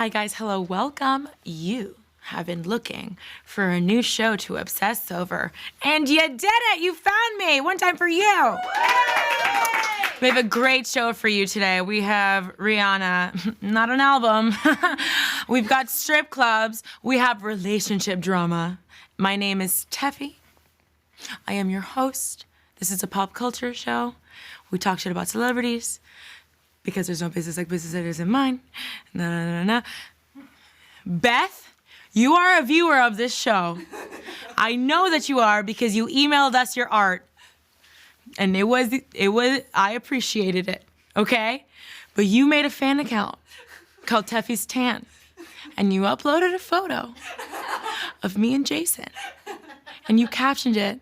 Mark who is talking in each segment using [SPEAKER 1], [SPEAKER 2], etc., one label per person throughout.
[SPEAKER 1] Hi guys, hello, welcome. You have been looking for a new show to obsess over, and you did it! You found me! One time for you! We have a great show for you today. We have Rihanna, not an album. We've got strip clubs. We have relationship drama. My name is Tefi. I am your host. This is a pop culture show. We talk shit about celebrities because there's no business like business that isn't mine. Na. Beth, you are a viewer of this show. I know that you are because you emailed us your art. And it was, I appreciated it, okay? But you made a fan account called Tefi's Tan, and you uploaded a photo of me and Jason, and you captioned it,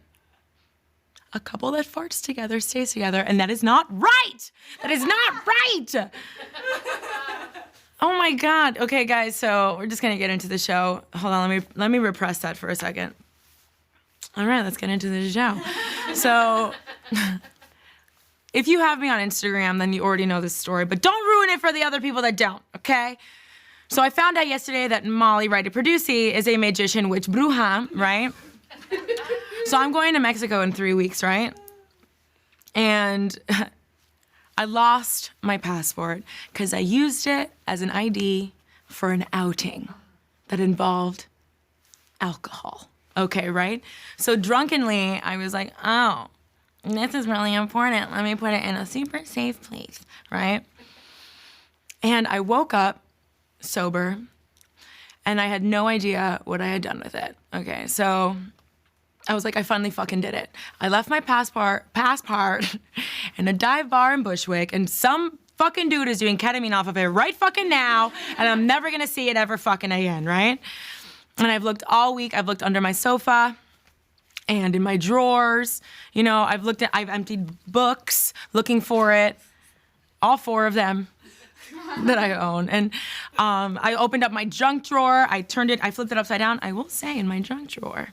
[SPEAKER 1] "A couple that farts together stays together," and that is not right! That is not right! Oh my God. Okay, guys, so we're just gonna get into the show. Hold on, let me repress that for a second. All right, let's get into the show. So, if you have me on Instagram, then you already know this story, but don't ruin it for the other people that don't, okay? So I found out yesterday that Molly, Righty Produci, is a magician witch bruja, right? So I'm going to Mexico in 3 weeks, right? And I lost my passport because I used it as an ID for an outing that involved alcohol. Okay, right? So drunkenly, I was like, oh, this is really important. Let me put it in a super safe place, right? And I woke up sober, and I had no idea what I had done with it. Okay, so I was like, I finally fucking did it. I left my passport in a dive bar in Bushwick, and some fucking dude is doing ketamine off of it right fucking now, and I'm never gonna see it ever fucking again, right? And I've looked all week. I've looked under my sofa and in my drawers. You know, I've emptied books looking for it, all 4 of them that I own. And I opened up my junk drawer. I flipped it upside down. I will say in my junk drawer,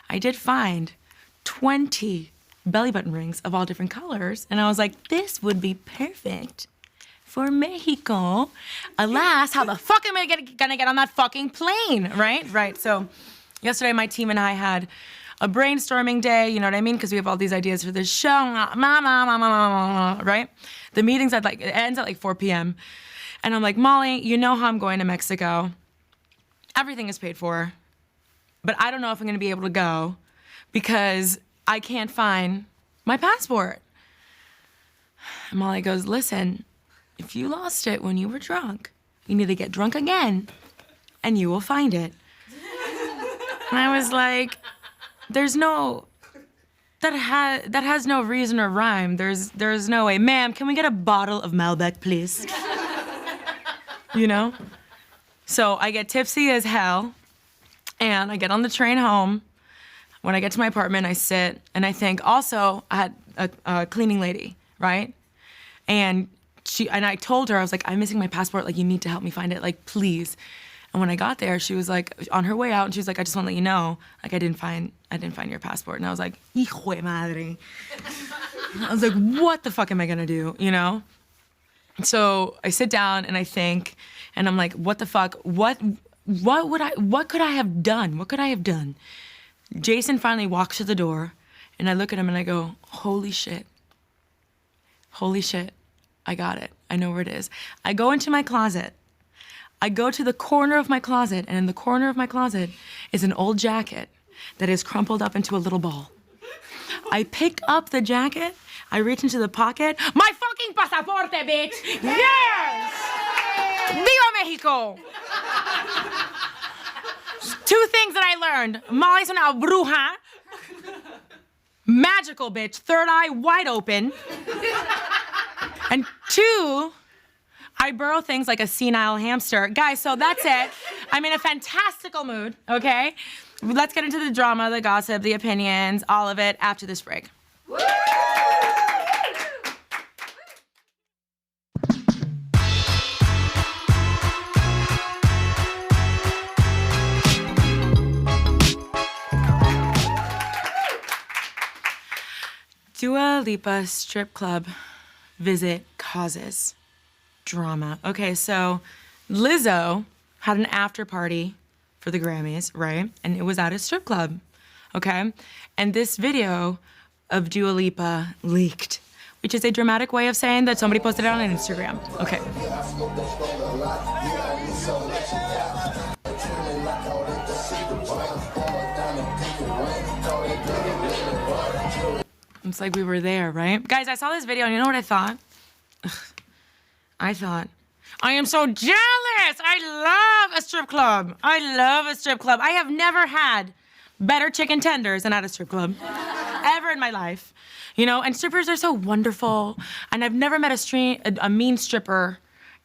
[SPEAKER 1] I did find 20 belly button rings of all different colors. And I was like, this would be perfect for Mexico. Alas, how the fuck am I gonna get on that fucking plane, right? Right, so yesterday my team and I had a brainstorming day, you know what I mean? Because we have all these ideas for this show, right? The meeting's it ends at like 4 p.m. And I'm like, Molly, you know how I'm going to Mexico. Everything is paid for, but I don't know if I'm gonna be able to go because I can't find my passport. And Molly goes, listen, if you lost it when you were drunk, you need to get drunk again, and you will find it. And I was like, that has no reason or rhyme. There's no way. Ma'am, can we get a bottle of Malbec, please? You know? So I get tipsy as hell, and I get on the train home. When I get to my apartment, I sit, and I think, also, I had a cleaning lady, right? And I told her, I was like, I'm missing my passport, like, you need to help me find it, like, please. And when I got there, she was like, on her way out, and she was like, I just want to let you know, like, I didn't find your passport. And I was like, hijo de madre. I was like, what the fuck am I gonna do, you know? So I sit down and I think, and I'm like, what the fuck, what could I have done? What could I have done? Jason finally walks to the door, and I look at him and I go, holy shit. I got it. I know where it is. I go into my closet. I go to the corner of my closet, and in the corner of my closet is an old jacket that is crumpled up into a little ball. I pick up the jacket, I reach into the pocket, my fucking pasaporte, bitch! Yes! Viva Mexico! 2 things that I learned. Molly's una bruja. Magical, bitch. Third eye wide open. And 2, I burrow things like a senile hamster. Guys, so that's it. I'm in a fantastical mood, okay? Let's get into the drama, the gossip, the opinions, all of it after this break. Dua Lipa strip club visit causes drama. Okay, so Lizzo had an after party for the Grammys, right? And it was at a strip club, okay? And this video of Dua Lipa leaked, which is a dramatic way of saying that somebody posted it on Instagram. Okay. It's like we were there, right? Guys, I saw this video and you know what I thought? Ugh. I thought, I am so jealous. I love a strip club. I love a strip club. I have never had better chicken tenders than at a strip club ever in my life. You know, and strippers are so wonderful. And I've never met a mean stripper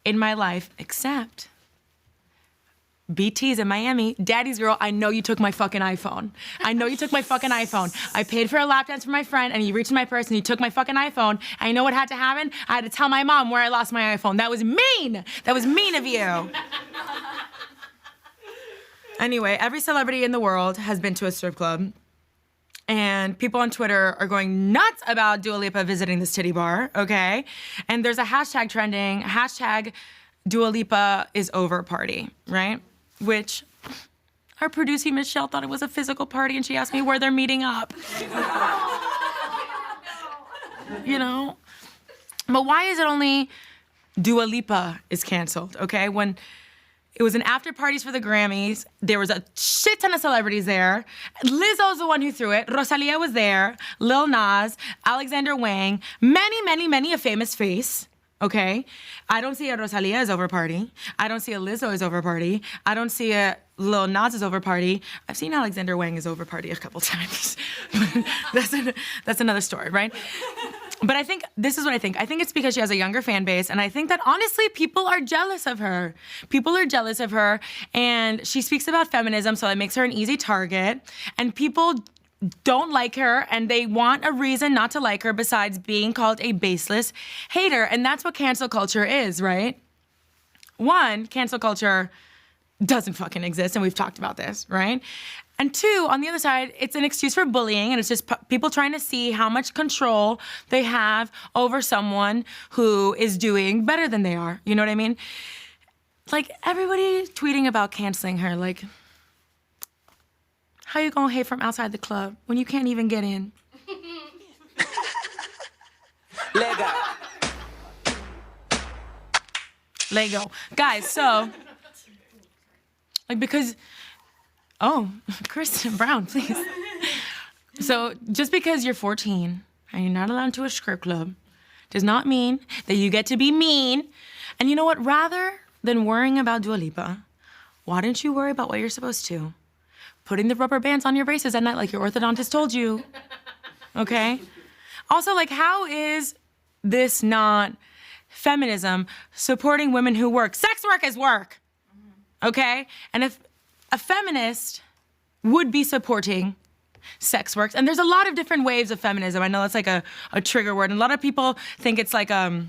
[SPEAKER 1] in my life, except BT's in Miami. Daddy's girl, I know you took my fucking iPhone. I know you took my fucking iPhone. I paid for a lap dance for my friend and you reached in my purse and you took my fucking iPhone. And you know what had to happen? I had to tell my mom where I lost my iPhone. That was mean. That was mean of you. Anyway, every celebrity in the world has been to a strip club. And people on Twitter are going nuts about Dua Lipa visiting this titty bar, okay? And there's a hashtag trending, hashtag Dua Lipa is over party, right? Which our producer Michelle thought it was a physical party and she asked me where they're meeting up. You know? But why is it only Dua Lipa is canceled, okay? When it was an after parties for the Grammys, there was a shit ton of celebrities there. Lizzo's the one who threw it. Rosalia was there. Lil Nas, Alexander Wang, many a famous face. Okay, I don't see a Rosalia as over party. I don't see a Lizzo as over party. I don't see a Lil Nas as over party. I've seen Alexander Wang as over party a couple times. That's another story, right? But I think, this is what I think. I think it's because she has a younger fan base, and I think that honestly, people are jealous of her. People are jealous of her, and she speaks about feminism, so it makes her an easy target, and people don't like her and they want a reason not to like her besides being called a baseless hater. And that's what cancel culture is, right? One, cancel culture doesn't fucking exist, and we've talked about this, right? And two, on the other side, it's an excuse for bullying, and it's just people trying to see how much control they have over someone who is doing better than they are. You know what I mean? Like, everybody tweeting about canceling her, like, how you gonna hate from outside the club when you can't even get in? Lego. Lego. Guys, so, like, because, oh, Kristen Brown, please. So, just because you're 14 and you're not allowed to a strip club does not mean that you get to be mean. And you know what? Rather than worrying about Dua Lipa, why don't you worry about what you're supposed to? Putting the rubber bands on your braces at night like your orthodontist told you, okay? Also, like, how is this not feminism supporting women who work? Sex work is work, okay? And if a feminist would be supporting sex work, and there's a lot of different waves of feminism. I know that's like a trigger word, and a lot of people think it's like the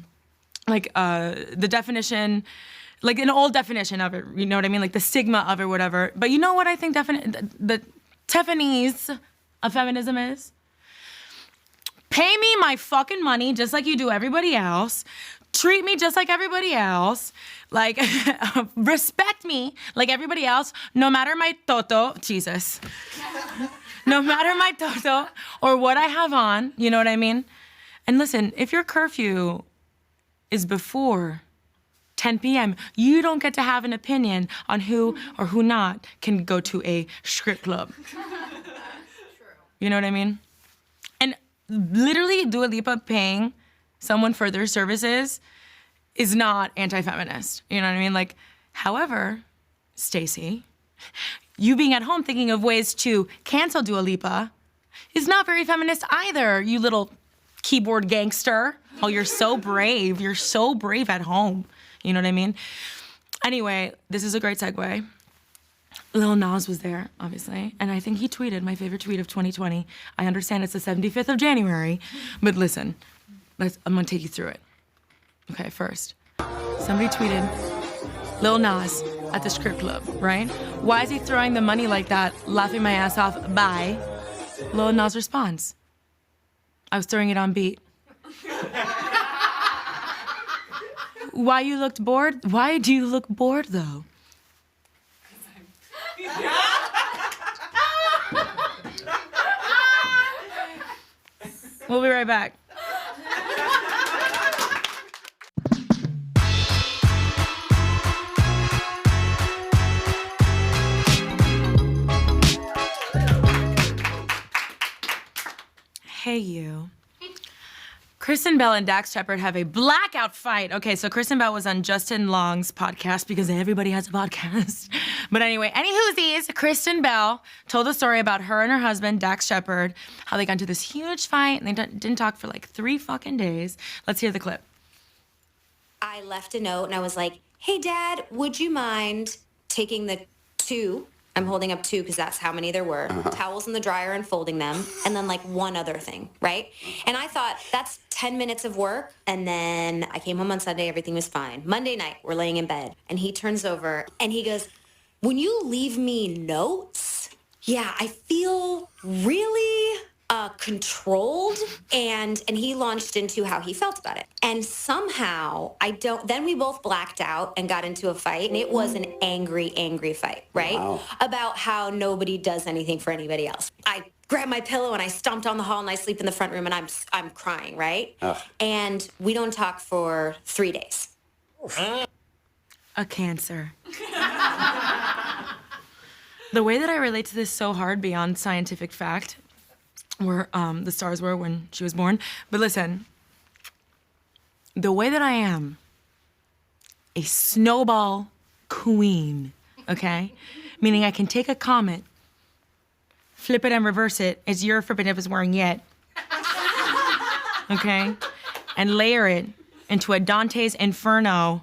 [SPEAKER 1] definition, like an old definition of it, you know what I mean? Like the stigma of it, whatever. But you know what I think the Tiffany's of feminism is? Pay me my fucking money just like you do everybody else. Treat me just like everybody else. Like, respect me like everybody else, no matter my toto, Jesus. No matter my toto or what I have on, you know what I mean? And listen, if your curfew is before 10 p.m., you don't get to have an opinion on who or who not can go to a strip club. You know what I mean? And literally Dua Lipa paying someone for their services is not anti-feminist. You know what I mean? Like, however, Stacey, you being at home thinking of ways to cancel Dua Lipa is not very feminist either, you little keyboard gangster. Oh, you're so brave. You're so brave at home. You know what I mean? Anyway, this is a great segue. Lil Nas was there, obviously, and I think he tweeted my favorite tweet of 2020. I understand it's the 75th of January, but listen, I'm gonna take you through it. Okay, first, somebody tweeted Lil Nas at the strip club, right? Why is he throwing the money like that, laughing my ass off, bye? Lil Nas responds, I was throwing it on beat. Why you looked bored? Why do you look bored, though? We'll be right back. Hey, you. Kristen Bell and Dax Shepard have a blackout fight. Okay, so Kristen Bell was on Justin Long's podcast because everybody has a podcast. But anyway, anywhoosies, Kristen Bell told a story about her and her husband, Dax Shepard, how they got into this huge fight and they didn't talk for like 3 fucking days. Let's hear the clip.
[SPEAKER 2] I left a note and I was like, hey, Dad, would you mind taking the 2, I'm holding up 2 because that's how many there were, towels in the dryer and folding them, and then like one other thing, right? And I thought, that's 10 minutes of work. And then I came home on Sunday, everything was fine. Monday night, we're laying in bed, and he turns over and he goes, when you leave me notes, yeah, I feel really controlled, and he launched into how he felt about it. And somehow then we both blacked out and got into a fight, and it was an angry fight, right? Wow. About how nobody does anything for anybody else. I grabbed my pillow and I stomped down the hall and I sleep in the front room and I'm crying, right? Ugh. And we don't talk for 3 days.
[SPEAKER 1] A cancer. The way that I relate to this so hard beyond scientific fact, where the stars were when she was born. But listen, the way that I am a snowball queen, okay? Meaning I can take a comet, flip it and reverse it, as your flipping is wearing yet, okay? And layer it into a Dante's Inferno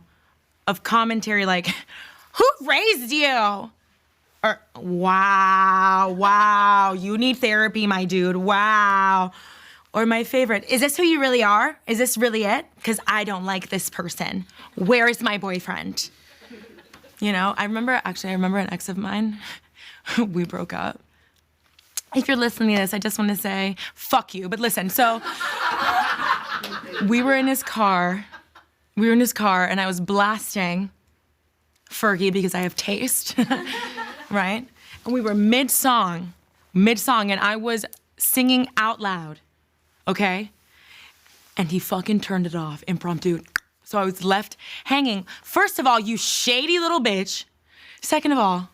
[SPEAKER 1] of commentary like, who raised you? Or, wow, you need therapy, my dude, wow. Or my favorite, is this who you really are? Is this really it? Because I don't like this person. Where is my boyfriend? You know, I remember an ex of mine, we broke up. If you're listening to this, I just want to say, fuck you. But listen, so we were in his car, and I was blasting Fergie because I have taste. Right? And we were mid-song, and I was singing out loud, okay? And he fucking turned it off, impromptu. So I was left hanging. First of all, you shady little bitch. Second of all,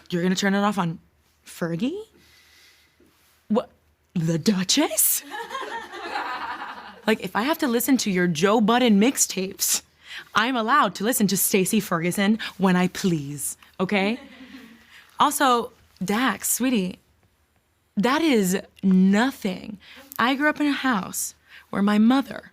[SPEAKER 1] you're gonna turn it off on Fergie? What, the Duchess? Like, if I have to listen to your Joe Budden mixtapes, I'm allowed to listen to Stacey Ferguson when I please, okay? Also, Dax, sweetie, that is nothing. I grew up in a house where my mother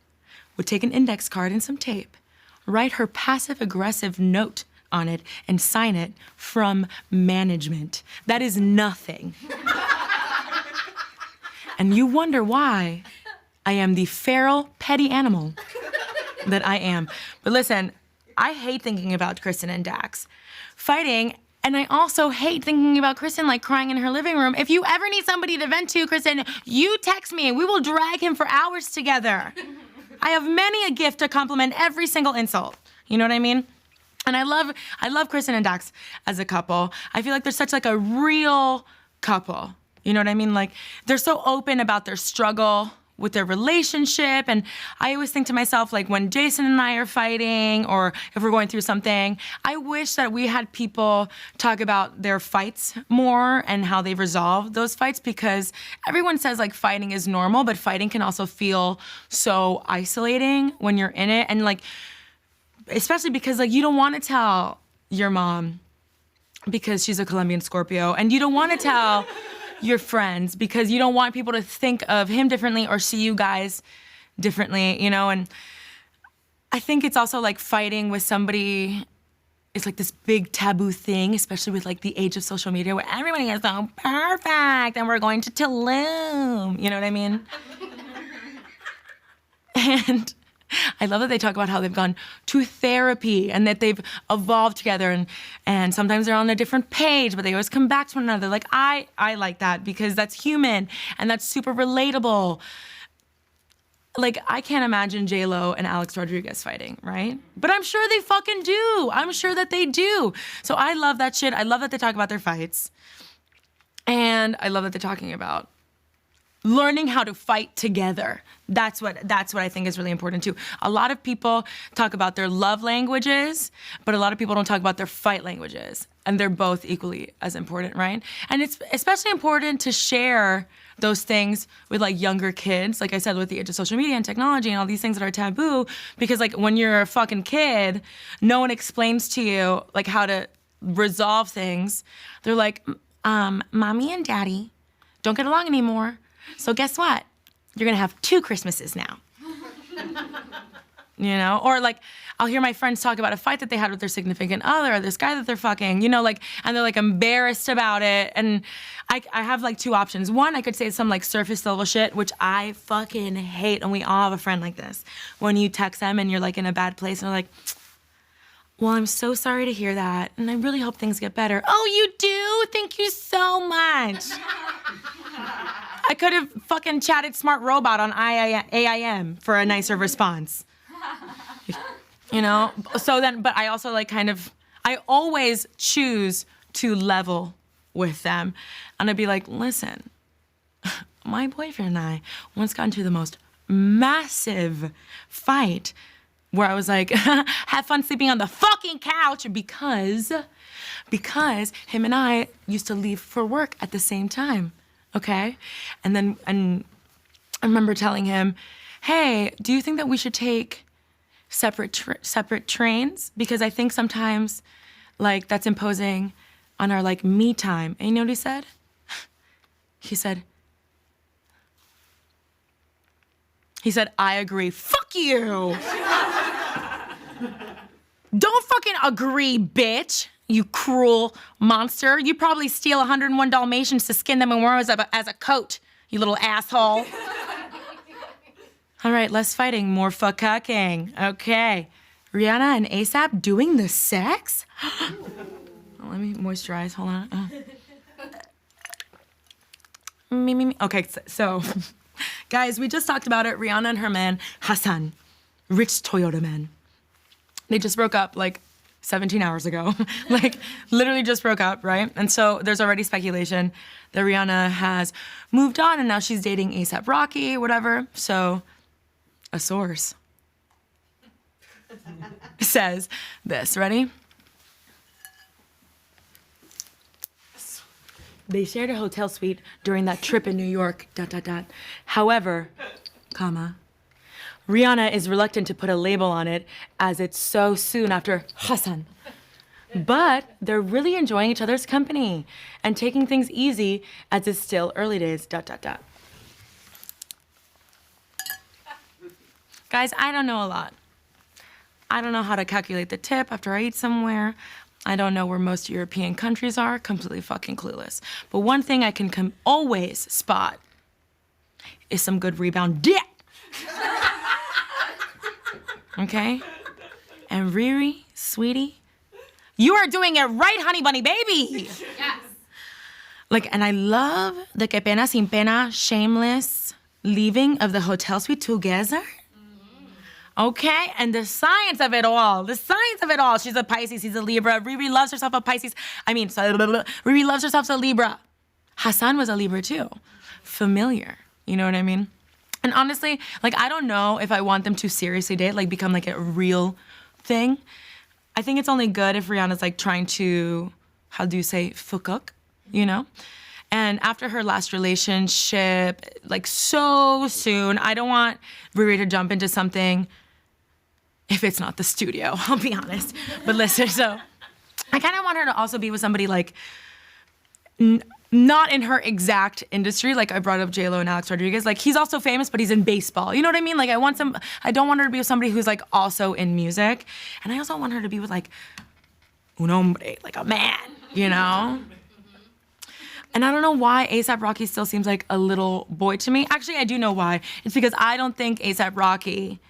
[SPEAKER 1] would take an index card and some tape, write her passive-aggressive note on it, and sign it from management. That is nothing. And you wonder why I am the feral, petty animal that I am. But listen, I hate thinking about Kristen and Dax fighting, and I also hate thinking about Kristen like crying in her living room. If you ever need somebody to vent to, Kristen, you text me. We will drag him for hours together. I have many a gift to compliment every single insult. You know what I mean? And I love Kristen and Dax as a couple. I feel like they're such like a real couple. You know what I mean? Like, they're so open about their struggle with their relationship. And I always think to myself, like, when Jason and I are fighting, or if we're going through something, I wish that we had people talk about their fights more and how they resolve those fights, because everyone says like fighting is normal, but fighting can also feel so isolating when you're in it. And like, especially because like you don't want to tell your mom because she's a Colombian Scorpio, and you don't want to tell your friends because you don't want people to think of him differently or see you guys differently, you know? And I think it's also like fighting with somebody is like this big taboo thing, especially with like the age of social media where everybody is so perfect and we're going to Tulum, you know what I mean? And I love that they talk about how they've gone to therapy and that they've evolved together, and sometimes they're on a different page, but they always come back to one another. Like, I like that because that's human and that's super relatable. Like, I can't imagine J-Lo and Alex Rodriguez fighting, right? But I'm sure they fucking do. I'm sure that they do. So I love that shit. I love that they talk about their fights. And I love that they're talking about learning how to fight together. That's what I think is really important too. A lot of people talk about their love languages, but a lot of people don't talk about their fight languages. And they're both equally as important, right? And it's especially important to share those things with like younger kids, like I said, with the age of social media and technology and all these things that are taboo, because like when you're a fucking kid, no one explains to you like how to resolve things. They're like, mommy and daddy don't get along anymore. So guess what? You're gonna have 2 Christmases now. You know? Or like, I'll hear my friends talk about a fight that they had with their significant other or this guy that they're fucking, you know, like, and they're like embarrassed about it. And I have like 2 options. One, I could say some like surface level shit, which I fucking hate. And we all have a friend like this. When you text them and you're like in a bad place and they're like, well, I'm so sorry to hear that. And I really hope things get better. Oh, you do? Thank you so much. I could have fucking chatted Smart Robot on AIM for a nicer response. You know? So then, but I also like I always choose to level with them. And I'd be like, listen, my boyfriend and I once got into the most massive fight where I was like, have fun sleeping on the fucking couch because him and I used to leave for work at the same time, okay? And I remember telling him, hey, do you think that we should take separate trains? Because I think sometimes, like, that's imposing on our, like, me time. And you know what he said? He said, I agree. Fuck you! Don't fucking agree, bitch, you cruel monster. You probably steal 101 Dalmatians to skin them and wear them as a coat, you little asshole. All right, less fighting, more fucking. Okay. Rihanna and ASAP doing the sex? Oh, let me moisturize, hold on. Me. Okay, so, guys, we just talked about it. Rihanna and her man, Hassan, rich Toyota man. They just broke up like 17 hours ago. Like, literally just broke up, right? And so there's already speculation that Rihanna has moved on and now she's dating A$AP Rocky, whatever. So, a source says this, ready? They shared a hotel suite during that trip in New York, ... However, Rihanna is reluctant to put a label on it as it's so soon after Hassan. But they're really enjoying each other's company and taking things easy as it's still early days, ... Guys, I don't know a lot. I don't know how to calculate the tip after I eat somewhere. I don't know where most European countries are, completely fucking clueless. But one thing I can always spot is some good rebound dick. Okay? And Riri, sweetie, you are doing it right, honey bunny baby. Yes. Like, and I love the que pena sin pena, shameless leaving of the hotel suite together. Okay, and the science of it all. She's a Pisces, he's a Libra. Riri loves herself a Pisces. Riri loves herself a Libra. Hassan was a Libra too. Familiar, you know what I mean? And honestly, like, I don't know if I want them to seriously date, like become like a real thing. I think it's only good if Rihanna's like trying to, how do you say, fuck, you know? And after her last relationship, like so soon, I don't want Riri to jump into something if it's not the studio, I'll be honest. But listen, so I kind of want her to also be with somebody like not in her exact industry. Like I brought up J-Lo and Alex Rodriguez. Like he's also famous, but he's in baseball. You know what I mean? Like I don't want her to be with somebody who's like also in music. And I also want her to be with like un hombre, like a man, you know? And I don't know why A$AP Rocky still seems like a little boy to me. Actually, I do know why. It's because I don't think A$AP Rocky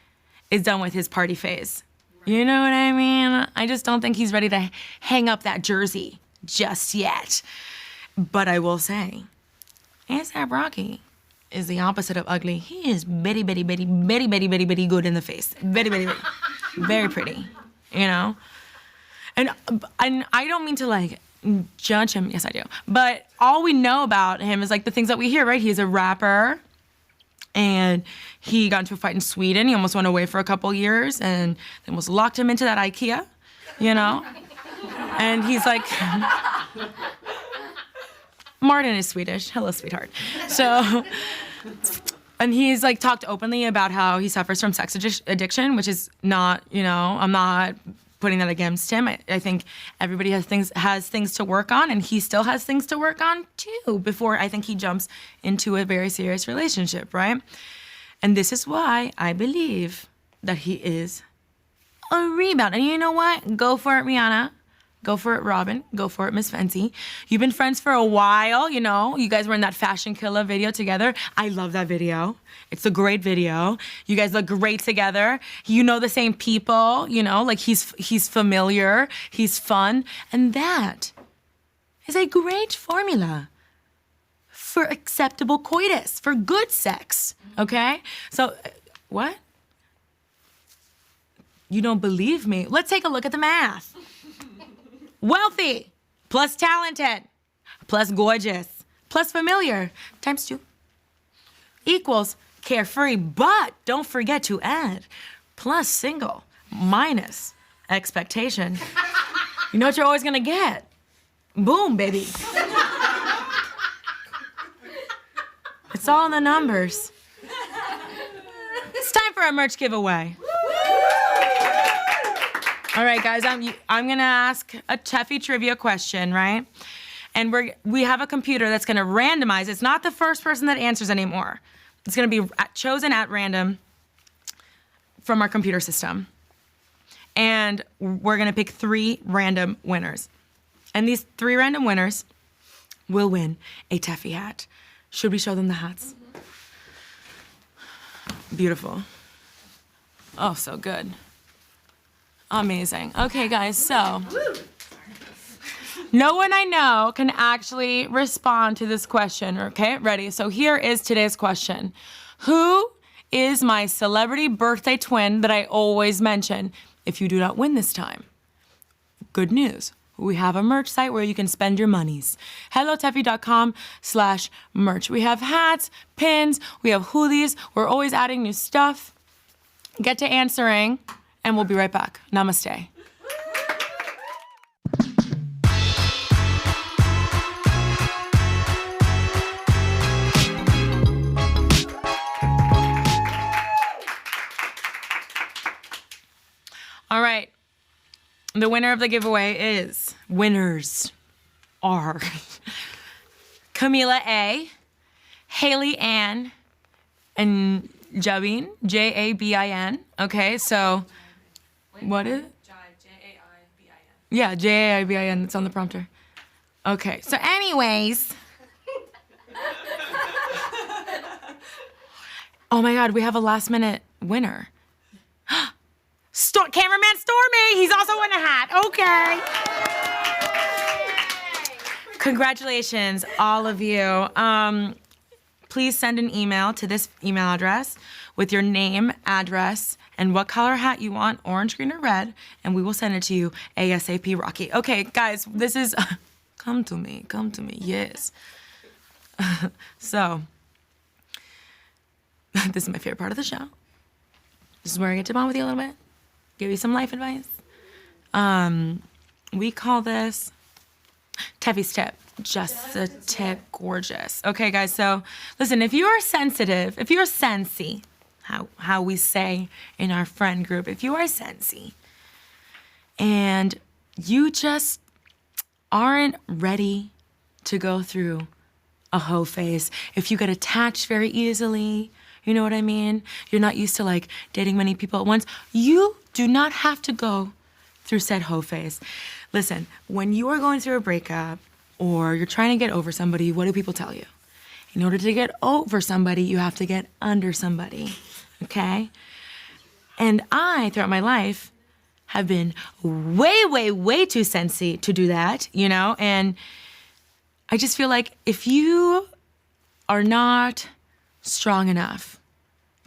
[SPEAKER 1] is done with his party phase. Right. You know what I mean? I just don't think he's ready to hang up that jersey just yet. But I will say, A$AP Rocky is the opposite of ugly. He is very, very, very, very, very, very, very good in the face. Very, very, very, very pretty, you know? And I don't mean to like, judge him, yes I do. But all we know about him is like the things that we hear, right? He's a rapper, And he got into a fight in Sweden. He almost went away for a couple years, and they almost locked him into that IKEA, you know? And he's like, Martin is Swedish. Hello, sweetheart. So, and he's like talked openly about how he suffers from sex addiction, which is not, you know, I'm not putting that against him. I think everybody has things to work on, and he still has things to work on too before I think he jumps into a very serious relationship, right? And this is why I believe that he is a rebound. And you know what? Go for it, Rihanna. Go for it, Robin. Go for it, Miss Fenty. You've been friends for a while, you know. You guys were in that Fashion Killer video together. I love that video. It's a great video. You guys look great together. You know the same people, you know, like he's familiar, he's fun. And that is a great formula for acceptable coitus, for good sex, okay? So, what? You don't believe me? Let's take a look at the math. Wealthy plus talented plus gorgeous plus familiar times 2 equals carefree, but don't forget to add plus single minus expectation. You know what you're always gonna get? Boom, baby. It's all in the numbers. It's time for a merch giveaway. All right, guys, I'm gonna ask a Tefi trivia question, right? And we have a computer that's gonna randomize. It's not the first person that answers anymore. It's gonna be chosen at random from our computer system. And we're gonna pick 3 random winners. And these 3 random winners will win a Tefi hat. Should we show them the hats? Beautiful. Oh, so good. Amazing. Okay, guys, so no one I know can actually respond to this question, okay? Ready? So here is today's question. Who is my celebrity birthday twin that I always mention? If you do not win this time, good news. We have a merch site where you can spend your monies. HelloTefi.com/merch. We have hats, pins, we have hoodies. We're always adding new stuff. Get to answering, and we'll be right back. Namaste. All right. The winner of the giveaway winners are Camila A, Haley Ann, and Jabin, Jabin. Okay, so what is it? Jaibin. Yeah, Jaibin. It's on the prompter. Okay, so anyways. Oh my God, we have a last minute winner. Cameraman Stormy, he's also in a hat. Okay. Congratulations, all of you. Please send an email to this email address with your name, address, and what color hat you want, orange, green, or red, and we will send it to you ASAP, Rocky. Okay, guys, this is, come to me, yes. So, this is my favorite part of the show. This is where I get to bond with you a little bit, give you some life advice. We call this Tefi's tip. Just a tip, gorgeous. Okay, guys, so listen, if you're sensitive, if you're sensy, how we say in our friend group, if you are sensy and you just aren't ready to go through a hoe phase, if you get attached very easily, you know what I mean? You're not used to like dating many people at once, you do not have to go through said hoe phase. Listen, when you are going through a breakup or you're trying to get over somebody, what do people tell you? In order to get over somebody, you have to get under somebody, okay? And I, throughout my life, have been way too sensy to do that, you know? And I just feel like if you are not strong enough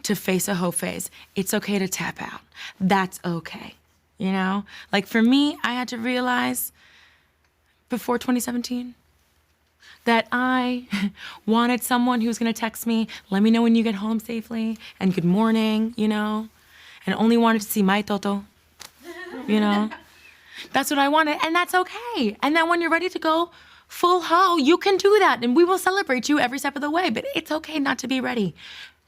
[SPEAKER 1] to face a hoe phase, it's okay to tap out. That's okay, you know? Like for me, I had to realize before 2017, that I wanted someone who's gonna text me, let me know when you get home safely, and good morning, you know, and only wanted to see my Toto, you know. That's what I wanted, and that's okay. And then when you're ready to go full ho, you can do that, and we will celebrate you every step of the way, but it's okay not to be ready.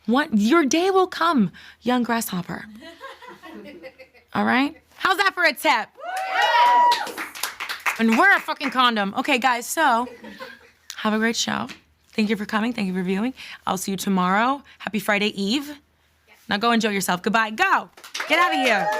[SPEAKER 1] Your day will come, young grasshopper. All right? How's that for a tip? And wear a fucking condom. Okay, guys, so have a great show. Thank you for coming. Thank you for viewing. I'll see you tomorrow. Happy Friday Eve. Now go enjoy yourself. Goodbye. Go. Get out of here.